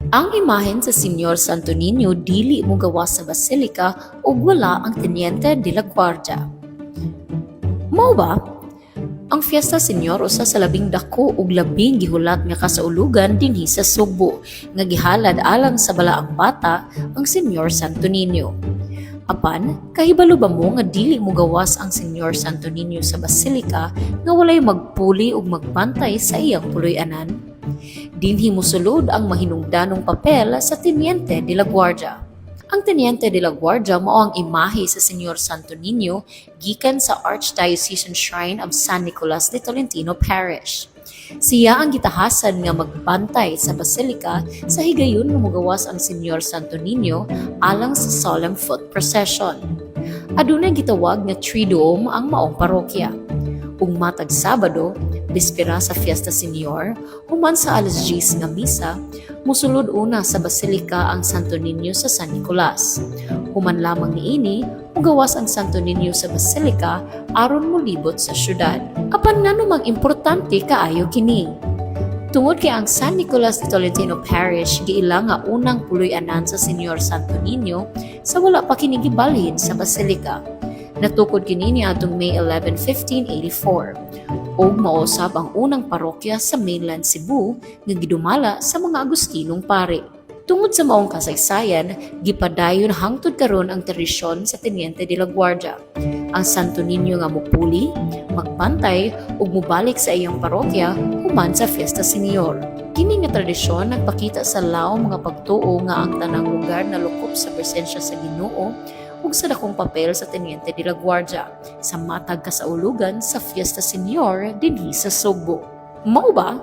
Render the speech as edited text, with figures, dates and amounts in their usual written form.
Ang imahen sa Senyor Santo Niño dili mo gawas sa basilika ug wala ang Teniente de la Guardia. Mao ba? Ang Fiesta Senyor usa sa labing dako ug labing gihulat nga kasaulugan dinhi sa Subo nga gihalad alang sa balaang bata ang Senyor Santo Niño. Apan, kahibalo ba mo nga dili mo gawas ang Senyor Santo Niño sa basilika nga walay magpuli ug magbantay sa iyang puloy-anan? Dinhi mosulod ang mahinungdanong papel sa Teniente de la Guardia. Ang Teniente de la Guardia mao ang imahe sa Senyor Santo Niño gikan sa Archdiocesan Shrine of San Nicolas de Tolentino Parish. Siya ang gitahasan nga magbantay sa basilika sa higayon nga mogawas ang Senyor Santo Niño alang sa solemn foot procession. Adunay gitawag nga Triduum ang maong parokya. Ug matag Sabado, bispera sa Fiesta Senyor, human sa alas 10 nga misa, musulod una sa basilika ang Santo Niño sa San Nicolas. Human lamang niini, mugawas ang Santo Niño sa basilika aron molibot sa syudad. Apan nganumang importante kaayo kini. Tungod kay ang San Nicolas de Tolentino Parish giila nga unang puloy-anan sa Senyor Santo Niño sa wala pa kini gibalhin sa basilika. Natukod kini niadtong May 11, 1584 ug mausab ang unang parokya sa mainland Cebu nga gidumala sa mga Agustinong pare. Tungod sa maong kasaysayan, gipadayon hangtod karon ang tradisyon sa Teniente de la Guardia. Ang Santo Niño nga mupuli, magbantay ug mubalik sa iyang parokya human sa Fiesta Senyor. Kini nga tradisyon nagpakita sa laom mga pagtuo nga ang tanang lugar na lukop sa presensya sa Ginoo ug sa dakong papel sa Teniente de la Guardia sa matag kasaulugan sa Fiesta Senyor dinhi sa Subo. Mao ba?